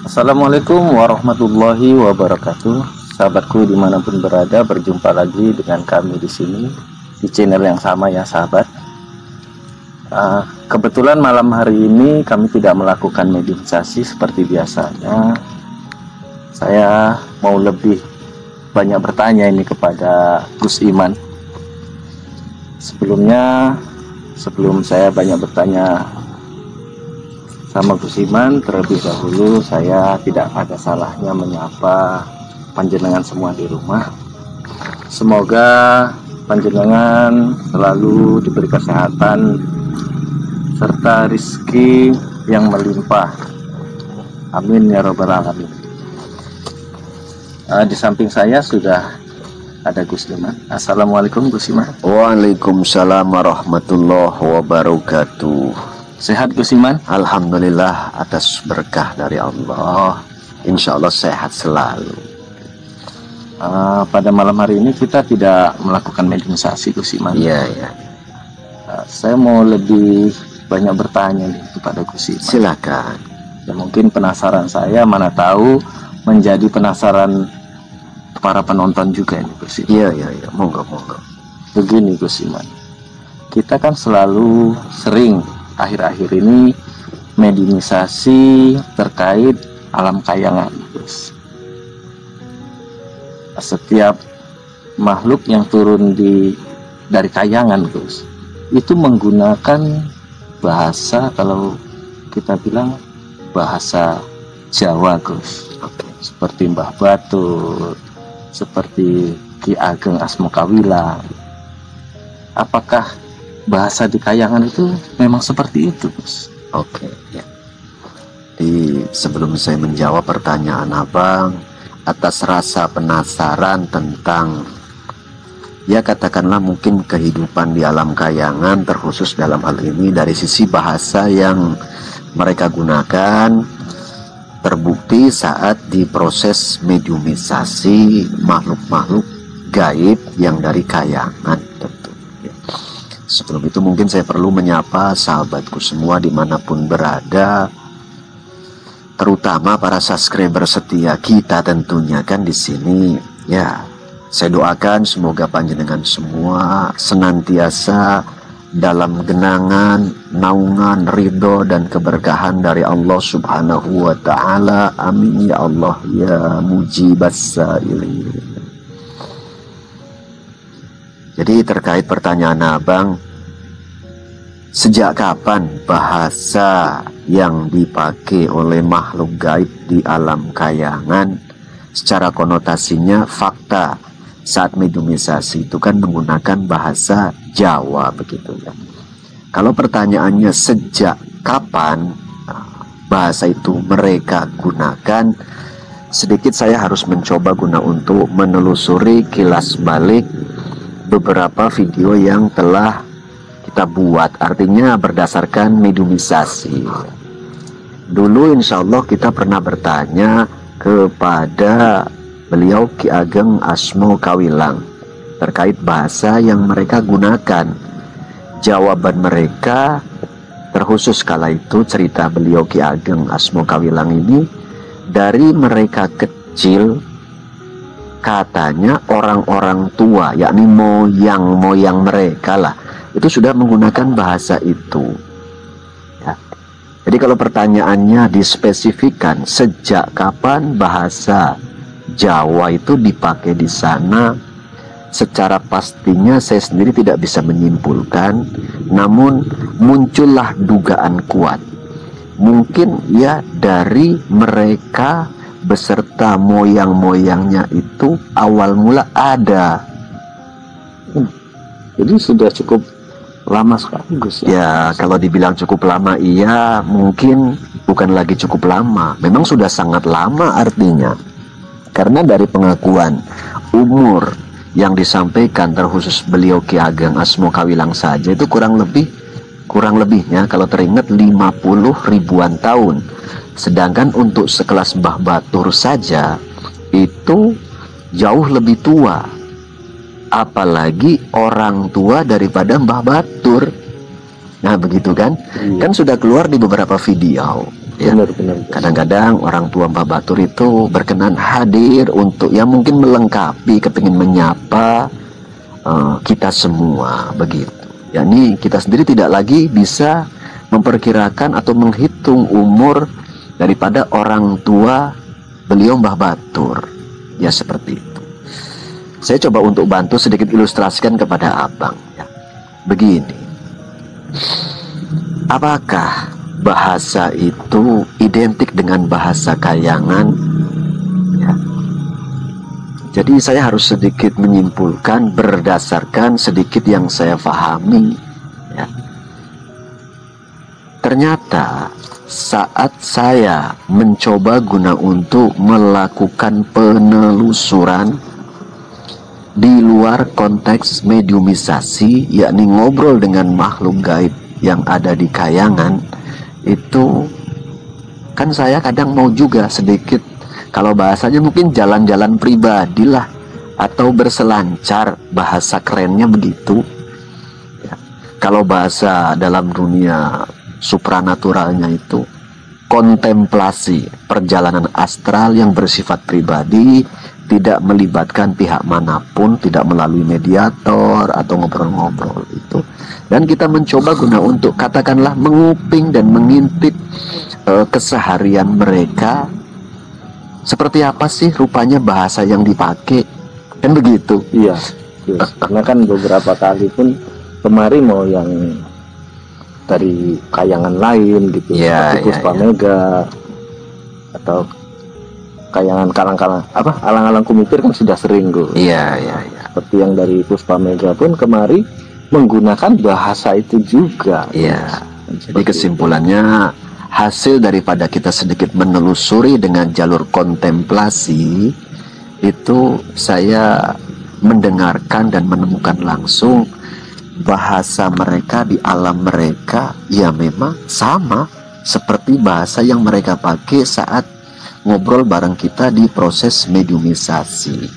Assalamualaikum warahmatullahi wabarakatuh. Sahabatku dimanapun berada, berjumpa lagi dengan kami di sini di channel yang sama ya sahabat. Kebetulan malam hari ini kami tidak melakukan meditasasi seperti biasanya. Saya mau lebih banyak bertanya ini kepada Gus Iman. Sebelum saya banyak bertanya sama Gus Iman, terlebih dahulu saya tidak ada salahnya menyapa panjenengan semua di rumah. Semoga panjenengan selalu diberi kesehatan serta rizki yang melimpah. Amin ya robbal alamin. Di samping saya sudah ada Gus Iman. Assalamualaikum Gus Iman. Waalaikumsalam warahmatullahi wabarakatuh. Sehat Gus Iman? Alhamdulillah atas berkah dari Allah. Insya Allah sehat selalu. Pada malam hari ini kita tidak melakukan meditasasi Gus Iman. Iya, iya. Saya mau lebih banyak bertanya nih kepada Gus Iman. Silakan. Ya, mungkin penasaran saya, mana tahu menjadi penasaran para penonton juga ini Gus Iman. Iya, iya, iya. Monggo, monggo. Begini Gus Iman, kita kan selalu sering akhir-akhir ini meditasasi terkait alam kayangan, Gus. Setiap makhluk yang turun dari kayangan, Gus, itu menggunakan bahasa, kalau kita bilang bahasa Jawa, Gus. Seperti Mbah Batur, seperti Ki Ageng Asmokawilang. Apakah bahasa di kayangan itu memang seperti itu, Gus? Oke, ya. Sebelum saya menjawab pertanyaan Abang, atas rasa penasaran tentang, ya katakanlah mungkin kehidupan di alam kayangan, terkhusus dalam hal ini dari sisi bahasa yang mereka gunakan, terbukti saat diproses mediumisasi makhluk-makhluk gaib yang dari kayangan. Sebelum itu mungkin saya perlu menyapa sahabatku semua dimanapun berada, terutama para subscriber setia kita tentunya kan di sini. Ya, saya doakan semoga panjenengan semua senantiasa dalam genangan, naungan, ridho dan keberkahan dari Allah Subhanahu wa Ta'ala. Amin ya Allah ya mujibas sa'ilin. Jadi terkait pertanyaan Abang, sejak kapan bahasa yang dipakai oleh makhluk gaib di alam kayangan secara konotasinya fakta saat mediumisasi itu kan menggunakan bahasa Jawa begitu ya. Kalau pertanyaannya sejak kapan bahasa itu mereka gunakan, sedikit saya harus mencoba guna untuk menelusuri kilas balik beberapa video yang telah kita buat, artinya berdasarkan mediumisasi. Dulu insya Allah kita pernah bertanya kepada beliau Ki Ageng Asmokawilang terkait bahasa yang mereka gunakan. Jawaban mereka, terkhusus kala itu cerita beliau Ki Ageng Asmokawilang ini, dari mereka kecil katanya orang-orang tua, yakni moyang-moyang mereka lah, itu sudah menggunakan bahasa itu ya. Jadi kalau pertanyaannya dispesifikkan sejak kapan bahasa Jawa itu dipakai di sana, secara pastinya saya sendiri tidak bisa menyimpulkan, namun muncullah dugaan kuat, mungkin ya dari mereka beserta moyang-moyangnya itu awal mula ada. Jadi sudah cukup lama sekali, Gus. Ya, kalau dibilang cukup lama, iya, mungkin bukan lagi cukup lama. Memang sudah sangat lama artinya. Karena dari pengakuan umur yang disampaikan terkhusus beliau Ki Ageng Asmokawilang saja itu kurang lebihnya kalau teringat 50 ribuan tahun. Sedangkan untuk sekelas Mbah Batur saja itu jauh lebih tua. Apalagi orang tua daripada Mbah Batur. Nah begitu kan? Kan sudah keluar di beberapa video. Ya. Benar. Kadang-kadang orang tua Mbah Batur itu berkenan hadir untuk ya mungkin melengkapi, kepingin menyapa kita semua begitu. Yakni kita sendiri tidak lagi bisa memperkirakan atau menghitung umur daripada orang tua beliau Mbah Batur. Ya seperti itu. Saya coba untuk bantu sedikit ilustrasikan kepada abang. Ya. Begini. Apakah bahasa itu identik dengan bahasa Kayangan? Ya. Jadi saya harus sedikit menyimpulkan berdasarkan sedikit yang saya pahami. Ya. Ternyata saat saya mencoba guna untuk melakukan penelusuran di luar konteks mediumisasi, yakni ngobrol dengan makhluk gaib yang ada di Kayangan, itu kan saya kadang mau juga sedikit, kalau bahasanya mungkin jalan-jalan pribadi lah, atau berselancar, bahasa kerennya begitu ya. Kalau bahasa dalam dunia supranaturalnya itu kontemplasi, perjalanan astral yang bersifat pribadi, tidak melibatkan pihak manapun, tidak melalui mediator atau ngobrol-ngobrol itu. Dan kita mencoba guna untuk katakanlah menguping dan mengintip keseharian mereka. Seperti apa sih rupanya bahasa yang dipakai, kan begitu? Iya. Karena kan beberapa kali pun kemari mau yang dari Kayangan lain gitu, seperti Puspa Mega atau Kayangan kalang-kalang alang-alang kumipir kan sudah sering Gus. Iya. Seperti yang dari Puspa Mega pun kemari menggunakan bahasa itu juga. Iya. Jadi kesimpulannya, hasil daripada kita sedikit menelusuri dengan jalur kontemplasi itu, saya mendengarkan dan menemukan langsung bahasa mereka di alam mereka ya memang sama seperti bahasa yang mereka pakai saat ngobrol bareng kita di proses mediumisasi.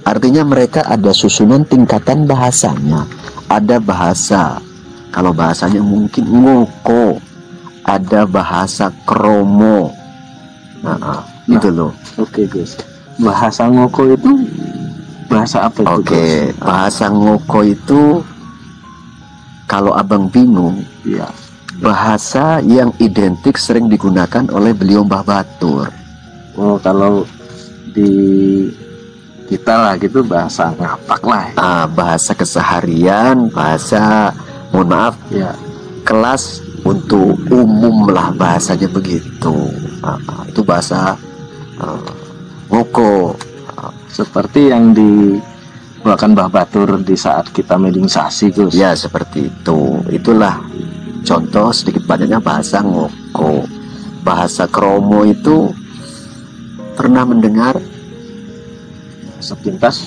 Artinya mereka ada susunan tingkatan bahasanya. Ada bahasa, kalau bahasanya mungkin ngoko, ada bahasa kromo. Itu loh. Oke Gus. Bahasa ngoko itu bahasa apa itu? Oke, bahasa ngoko itu kalau abang bingung, ya, bahasa yang identik sering digunakan oleh beliau Mbah Batur. Oh, kalau di kita lah gitu bahasa ngapak lah. Bahasa keseharian, bahasa, mohon maaf, ya, kelas untuk umum lah bahasanya begitu. Itu bahasa ngoko. Seperti yang dibawakan Mbah Batur di saat kita mediumisasi Gus. Ya seperti itu. Itulah contoh sedikit banyaknya bahasa ngoko. Bahasa kromo itu pernah mendengar? Sepintas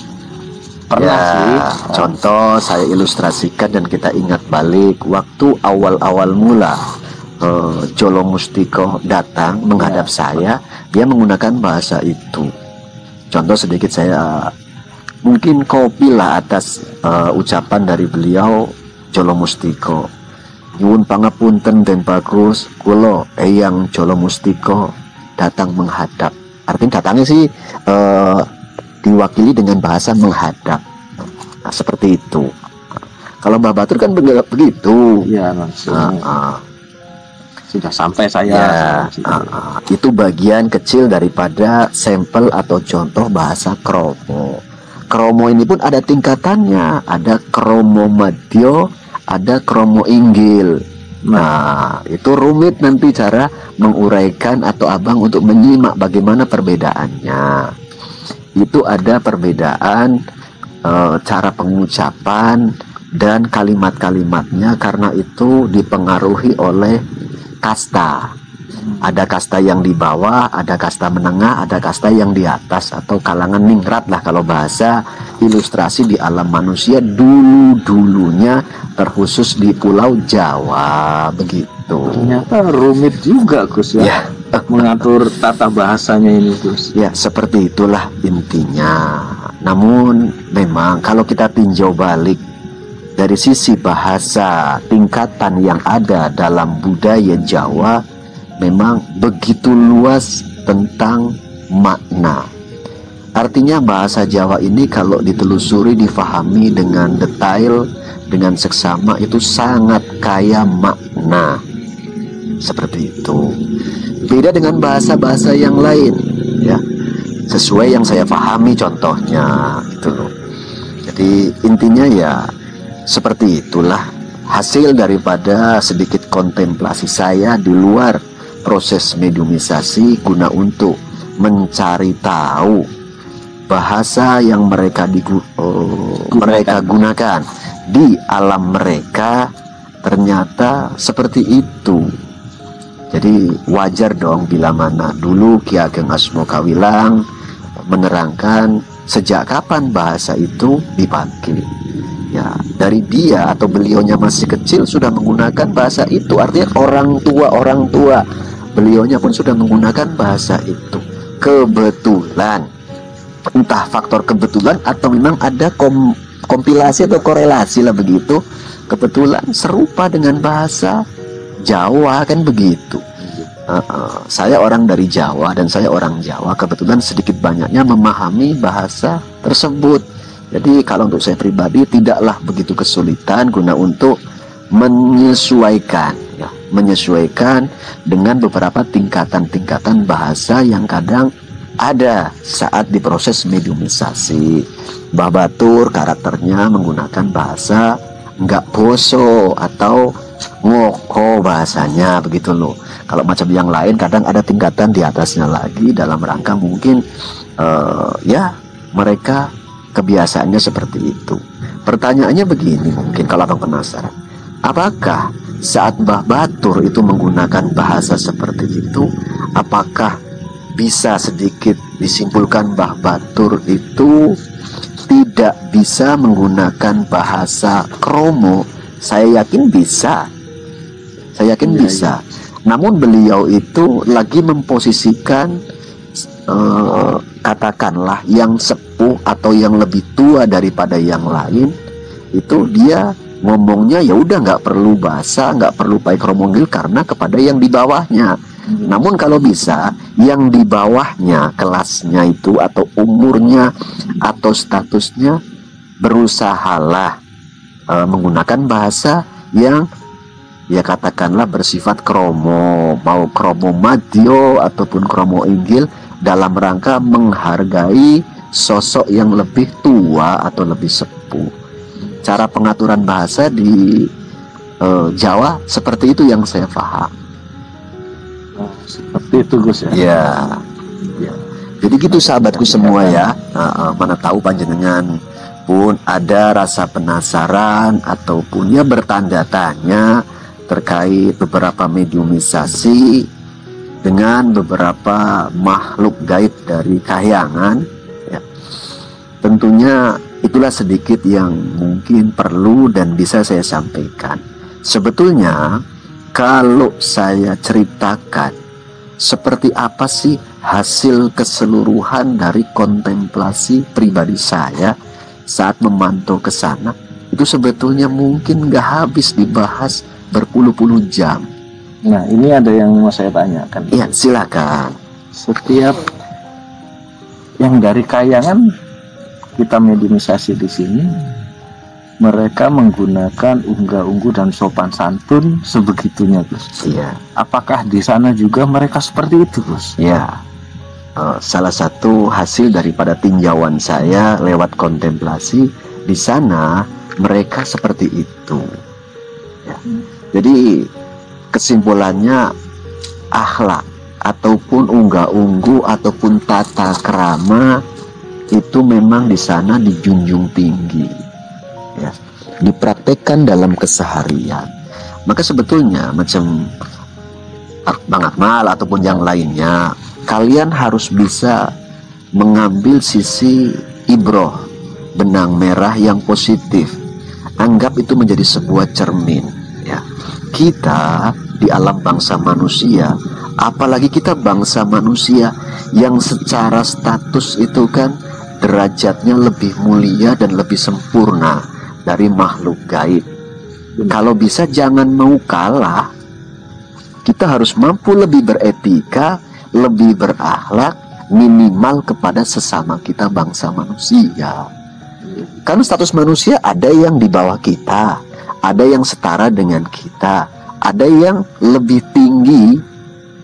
pernah ya, sih. Contoh saya ilustrasikan dan kita ingat balik waktu awal-awal mula Jolo Mustiko datang menghadap saya, dia menggunakan bahasa itu. Contoh sedikit saya mungkin copy lah atas ucapan dari beliau Jolo Mustiko. Nyuwun pangapunten Den Bagus, kulo Eyang Jolo Mustiko datang menghadap. Artinya datangnya sih diwakili dengan bahasa menghadap. Nah, seperti itu. Kalau Mbah Batur kan begitu. Ya langsung. Sudah sampai saya. Itu bagian kecil daripada sampel atau contoh bahasa kromo. Kromo ini pun ada tingkatannya. Ada kromo madyo, ada kromo inggil. Nah, itu rumit nanti cara menguraikan atau abang untuk menyimak bagaimana perbedaannya. Itu ada perbedaan cara pengucapan dan kalimat-kalimatnya, karena itu dipengaruhi oleh kasta. Ada kasta yang di bawah, ada kasta menengah, ada kasta yang di atas, atau kalangan ningrat lah kalau bahasa ilustrasi di alam manusia dulu-dulunya, terkhusus di Pulau Jawa begitu. Ternyata rumit juga Gus ya. Mengatur tata bahasanya ini Gus. Ya seperti itulah intinya. Namun memang kalau kita tinjau balik dari sisi bahasa tingkatan yang ada dalam budaya Jawa, memang begitu luas tentang makna. Artinya bahasa Jawa ini kalau ditelusuri, difahami dengan detail, dengan seksama, itu sangat kaya makna. Seperti itu. Beda dengan bahasa-bahasa yang lain, ya. Sesuai yang saya pahami contohnya, gitu loh. Jadi intinya ya seperti itulah hasil daripada sedikit kontemplasi saya di luar proses mediumisasi guna untuk mencari tahu bahasa yang mereka gunakan di alam mereka ternyata seperti itu. Jadi wajar dong bila mana dulu Ki Ageng Asmo Kawilang menerangkan sejak kapan bahasa itu dipakai. Ya, dari dia atau beliaunya masih kecil sudah menggunakan bahasa itu. Artinya orang tua beliaunya pun sudah menggunakan bahasa itu. Kebetulan, entah faktor kebetulan atau memang ada kompilasi atau korelasi lah begitu, kebetulan serupa dengan bahasa Jawa, kan begitu. Saya orang dari Jawa dan saya orang Jawa, kebetulan sedikit banyaknya memahami bahasa tersebut. Jadi kalau untuk saya pribadi tidaklah begitu kesulitan guna untuk menyesuaikan, ya, menyesuaikan dengan beberapa tingkatan-tingkatan bahasa yang kadang ada saat diproses mediumisasi. Mbah Batur karakternya menggunakan bahasa nggak boso atau ngoko bahasanya, begitu loh. Kalau macam yang lain kadang ada tingkatan di atasnya lagi dalam rangka mungkin ya mereka kebiasaannya seperti itu. Pertanyaannya begini, mungkin kalau abang penasaran, apakah saat Mbah Batur itu menggunakan bahasa seperti itu, apakah bisa sedikit disimpulkan Mbah Batur itu tidak bisa menggunakan bahasa kromo? Saya yakin bisa. Saya yakin bisa. Namun beliau itu lagi memposisikan katakanlah yang sepuh atau yang lebih tua daripada yang lain, itu dia ngomongnya ya udah nggak perlu bahasa, nggak perlu pakai kromonggil karena kepada yang di bawahnya. Namun kalau bisa yang di bawahnya, kelasnya itu atau umurnya atau statusnya, berusahalah menggunakan bahasa yang ya katakanlah bersifat kromo, mau kromo madyo ataupun kromo inggil, dalam rangka menghargai sosok yang lebih tua atau lebih sepuh. Cara pengaturan bahasa di Jawa seperti itu yang saya paham. Seperti itu Gus ya. Ya. Jadi gitu sahabatku semua ya. Mana tahu panjenengan pun ada rasa penasaran ataupun ya bertanda tanya terkait beberapa mediumisasi dengan beberapa makhluk gaib dari kahyangan, ya. Tentunya itulah sedikit yang mungkin perlu dan bisa saya sampaikan. Sebetulnya kalau saya ceritakan seperti apa sih hasil keseluruhan dari kontemplasi pribadi saya saat memantau ke sana, itu sebetulnya mungkin gak habis dibahas berpuluh-puluh jam. Nah, ini ada yang mau saya tanyakan. Iya, silakan. Setiap yang dari kayangan kita mediumisasi di sini, mereka menggunakan unggah-ungguh dan sopan santun sebegitunya, Gus. Iya. Apakah di sana juga mereka seperti itu, Gus? Ya, salah satu hasil daripada tinjauan saya lewat kontemplasi di sana mereka seperti itu. Ya. Jadi kesimpulannya akhlak ataupun unggah-ungguh ataupun tata krama itu memang di sana dijunjung tinggi, ya, dipraktekkan dalam keseharian. Maka sebetulnya macam Bang Akmal ataupun yang lainnya, kalian harus bisa mengambil sisi ibroh, benang merah yang positif. Anggap itu menjadi sebuah cermin, ya. Kita di alam bangsa manusia, apalagi kita bangsa manusia yang secara status itu kan derajatnya lebih mulia dan lebih sempurna dari makhluk gaib. Kalau bisa jangan mau kalah, Kita harus mampu lebih beretika, lebih berakhlak, minimal kepada sesama kita bangsa manusia. Karena status manusia ada yang di bawah kita, ada yang setara dengan kita, ada yang lebih tinggi,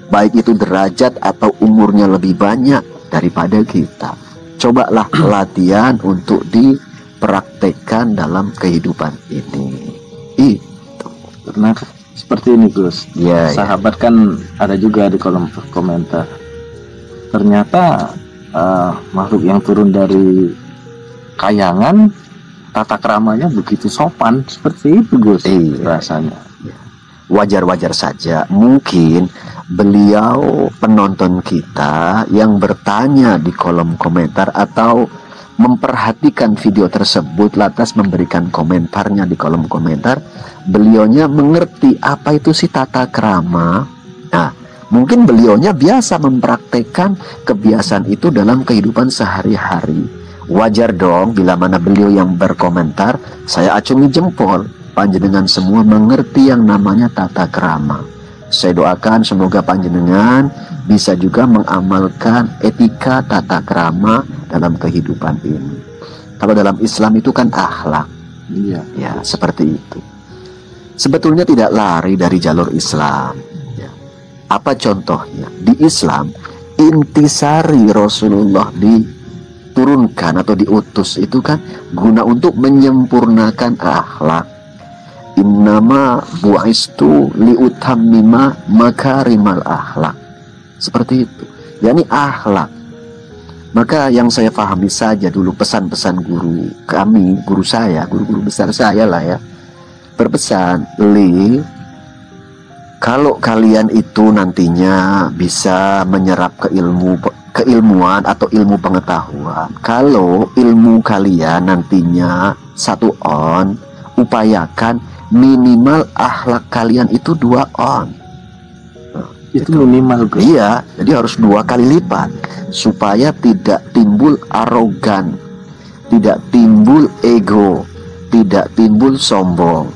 baik itu derajat atau umurnya lebih banyak daripada kita. Cobalah latihan untuk dipraktekkan dalam kehidupan ini. Itu. Karena seperti ini Gus, Ya, sahabat kan ada juga di kolom komentar. Ternyata makhluk yang turun dari kayangan, tata keramanya begitu sopan, seperti itu Gus. Rasanya wajar-wajar saja. Mungkin beliau penonton kita yang bertanya di kolom komentar atau memperhatikan video tersebut lantas memberikan komentarnya di kolom komentar, beliaunya mengerti apa itu si tata krama. Nah, mungkin beliaunya biasa mempraktekkan kebiasaan itu dalam kehidupan sehari-hari. Wajar dong bila mana beliau yang berkomentar, saya acungi jempol. Panjenengan semua mengerti yang namanya tata krama. Saya doakan semoga panjenengan bisa juga mengamalkan etika tata krama dalam kehidupan ini. Kalau dalam Islam itu kan akhlak. iya. Ya, seperti itu. Sebetulnya tidak lari dari jalur Islam. Ya. Apa contohnya? Di Islam, intisari Rasulullah diturunkan atau diutus itu kan guna untuk menyempurnakan akhlak. Innama bu'istu liutammima makarimal akhlak. Seperti itu. yakni akhlak. Maka yang saya pahami saja dulu pesan-pesan guru kami, guru saya, guru-guru besar saya lah ya, berpesan, kalau kalian itu nantinya bisa menyerap keilmuan atau ilmu pengetahuan, kalau ilmu kalian nantinya 1 on, upayakan minimal akhlak kalian itu 2 on. Itu minimal, bro. Iya, jadi harus 2 kali lipat supaya tidak timbul arogan, tidak timbul ego, tidak timbul sombong.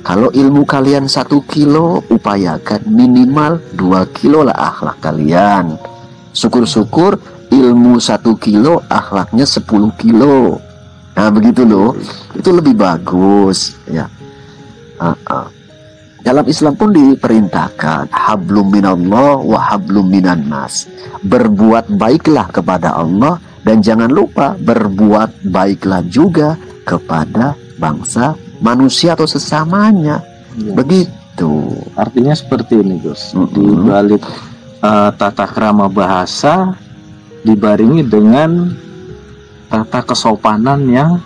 Kalau ilmu kalian 1 kilo, upayakan minimal 2 kilo lah akhlak kalian. Syukur-syukur ilmu 1 kilo, akhlaknya 10 kilo. Nah begitu loh, itu lebih bagus ya. Dalam Islam pun diperintahkan hablum minallah wa hablum minan nas. Berbuat baiklah kepada Allah dan jangan lupa berbuat baiklah juga kepada bangsa manusia atau sesamanya. Ya. Begitu. Artinya seperti ini, Gus. Di balik tata krama bahasa dibarengi dengan tata kesopanan yang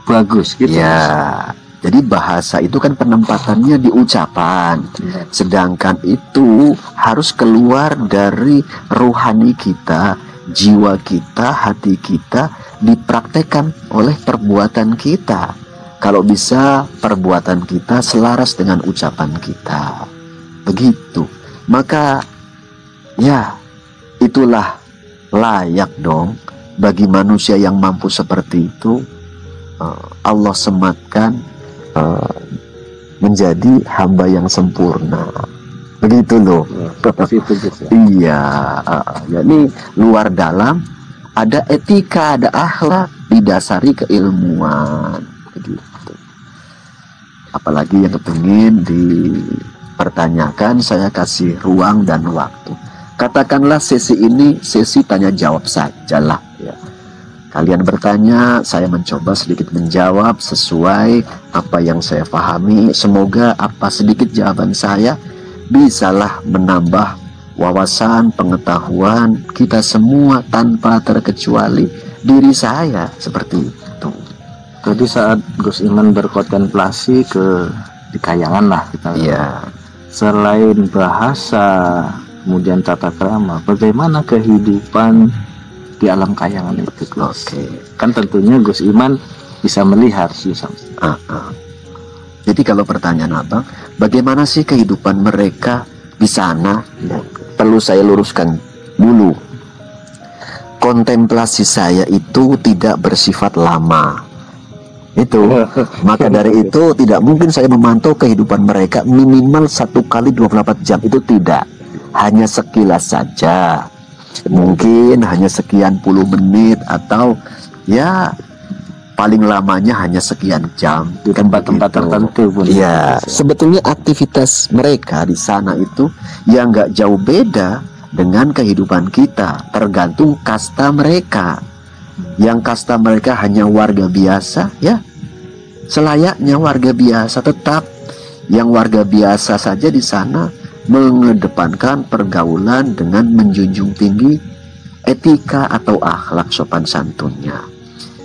bagus gitu. Ya. Jadi bahasa itu kan penempatannya di ucapan, sedangkan itu harus keluar dari rohani kita, jiwa kita, hati kita, dipraktekkan oleh perbuatan kita. Kalau bisa perbuatan kita selaras dengan ucapan kita, begitu. Maka ya itulah layak dong bagi manusia yang mampu seperti itu. Allah sematkan menjadi hamba yang sempurna, begitu loh. Iya, yakni luar dalam ada etika, ada akhlak, didasari keilmuan, begitu. Apalagi yang kepingin dipertanyakan, saya kasih ruang dan waktu. Katakanlah sesi ini sesi tanya jawab sajalah ya. Kalian bertanya, saya mencoba sedikit menjawab sesuai apa yang saya pahami. Semoga apa sedikit jawaban saya bisalah menambah wawasan, pengetahuan kita semua tanpa terkecuali diri saya, seperti itu. Tadi saat Gus Iman berkontemplasi di kayangan lah kita. Iya. Selain bahasa, kemudian tata krama, bagaimana kehidupan di alam kayangan itu, Gus? Oke. Kan tentunya Gus Iman bisa melihat sih. Jadi kalau pertanyaan abang, bagaimana sih kehidupan mereka di sana? Ya, perlu saya luruskan dulu. Kontemplasi saya itu tidak bersifat lama. Itu. Maka dari itu tidak mungkin saya memantau kehidupan mereka minimal 1 kali 24 jam. Itu tidak. Hanya sekilas saja. Mungkin hanya sekian puluh menit atau ya paling lamanya hanya sekian jam di tempat-tempat tertentu pun. Ya, sebetulnya aktivitas mereka di sana itu ya nggak jauh beda dengan kehidupan kita, tergantung kasta mereka. Yang kasta mereka hanya warga biasa, ya selayaknya warga biasa. Tetap yang warga biasa saja di sana mengedepankan pergaulan dengan menjunjung tinggi etika atau akhlak sopan santunnya.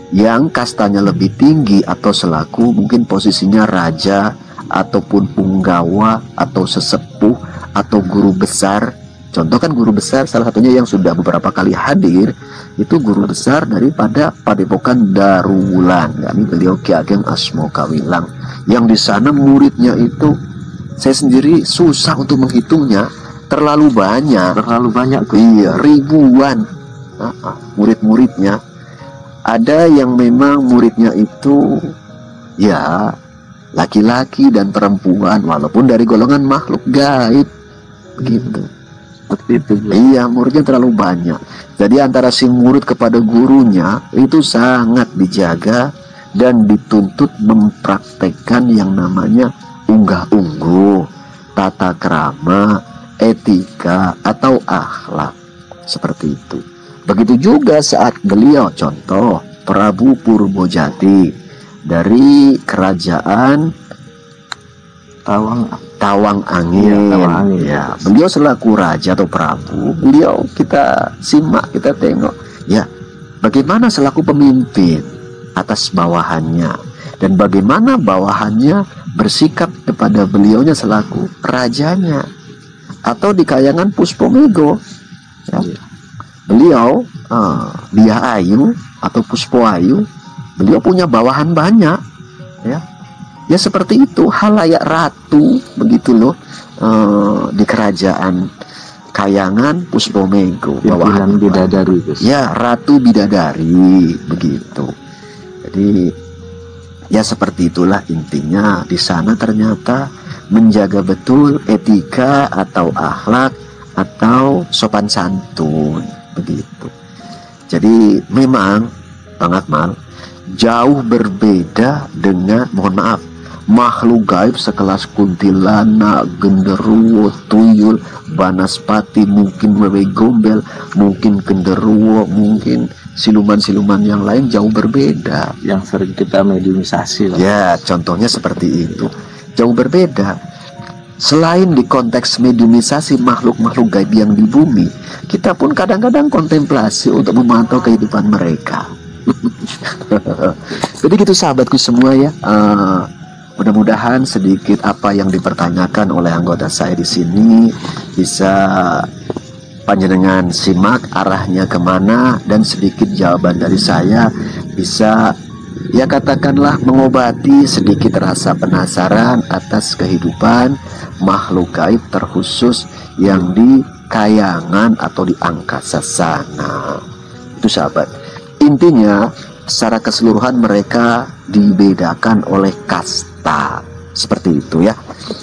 Yang kastanya lebih tinggi atau selaku mungkin posisinya raja ataupun punggawa atau sesepuh atau guru besar. Contoh kan guru besar salah satunya yang sudah beberapa kali hadir itu guru besar daripada Padepokan Daruwulan, yakni beliau Ki Ageng Asmokawilang, yang di sana muridnya itu saya sendiri susah untuk menghitungnya, terlalu banyak. Iya, ribuan murid-muridnya. Ada yang memang muridnya itu ya laki-laki dan perempuan, walaupun dari golongan makhluk gaib begitu. Seperti itu. Iya, muridnya terlalu banyak. Jadi antara si murid kepada gurunya itu sangat dijaga dan dituntut mempraktekkan yang namanya unggah-ungguh, tata krama, etika atau akhlak. Seperti itu. Begitu juga saat beliau, contoh Prabu Purbojati dari kerajaan Tawang Angin. Ya, beliau selaku raja atau prabu, beliau kita simak, kita tengok. Ya, bagaimana selaku pemimpin atas bawahannya dan bagaimana bawahannya bersikap kepada beliaunya selaku rajanya. Atau di Kayangan Puspomego, ya, beliau Dia Ayu atau Puspo Ayu, beliau punya bawahan banyak, ya. Ya seperti itu, halayak ratu begitu loh, di kerajaan Kayangan Puspomego, bawahan bidadari. Ya, ratu bidadari begitu. Jadi ya seperti itulah intinya. Di sana ternyata menjaga betul etika atau akhlak atau sopan santun begitu. Jadi memang Bang Akmal jauh berbeda dengan, mohon maaf, makhluk gaib sekelas kuntilanak, genderuwo, tuyul, banaspati, mungkin wewe gombel, mungkin genderuwo, mungkin siluman-siluman yang lain jauh berbeda. Yang sering kita mediumisasi. Ya, contohnya seperti itu. Jauh berbeda. Selain di konteks mediumisasi makhluk-makhluk gaib yang di bumi, kita pun kadang-kadang kontemplasi untuk memantau kehidupan mereka. Jadi gitu sahabatku semua ya. Mudah-mudahan sedikit apa yang dipertanyakan oleh anggota saya di sini bisa panjenengan simak arahnya kemana, dan sedikit jawaban dari saya bisa ya katakanlah mengobati sedikit rasa penasaran atas kehidupan makhluk gaib terkhusus yang di Kayangan atau di angkasa sana. Itu sahabat. Intinya secara keseluruhan mereka dibedakan oleh kasta. Seperti itu ya.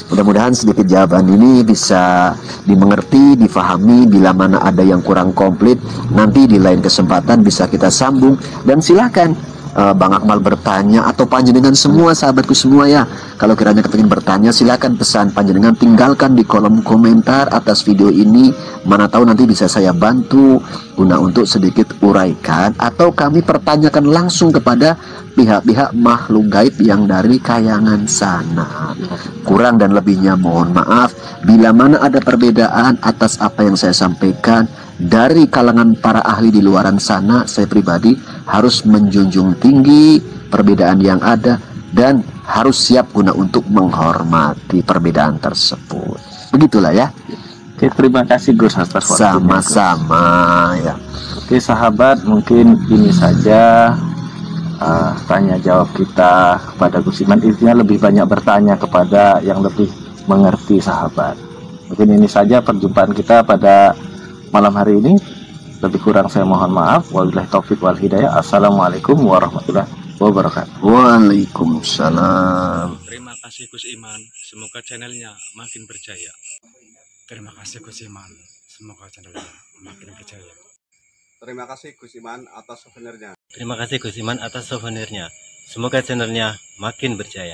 Mudah-mudahan sedikit jawaban ini bisa dimengerti, difahami. Bila mana ada yang kurang komplit, nanti di lain kesempatan bisa kita sambung. Dan silakan Bang Akmal bertanya, atau panjenengan semua sahabatku semua ya, kalau kiranya kepingin bertanya, silakan pesan panjenengan, tinggalkan di kolom komentar atas video ini. Mana tahu nanti bisa saya bantu guna untuk sedikit uraikan, atau kami pertanyakan langsung kepada pihak-pihak makhluk gaib yang dari Kayangan sana. Kurang dan lebihnya mohon maaf. Bila mana ada perbedaan atas apa yang saya sampaikan dari kalangan para ahli di luaran sana, saya pribadi harus menjunjung tinggi perbedaan yang ada dan harus siap guna untuk menghormati perbedaan tersebut. Begitulah ya. Oke, terima kasih Gus atas waktunya. Sama-sama ya. Oke sahabat, mungkin ini saja tanya jawab kita kepada Gus Iman. Intinya lebih banyak bertanya kepada yang lebih mengerti sahabat. Mungkin ini saja perjumpaan kita pada malam hari ini. Lebih kurang saya mohon maaf. Wabillahi taufik wal hidayah. Assalamualaikum warahmatullahi wabarakatuh. wabarakatuh. Waalaikumsalam. Terima kasih Gus Iman, semoga channelnya makin berjaya. Terima kasih Gus Iman, semoga channelnya makin berjaya. Terima kasih Gus Iman atas souvenirnya. Terima kasih Gus Iman atas souvenirnya, semoga channelnya makin berjaya.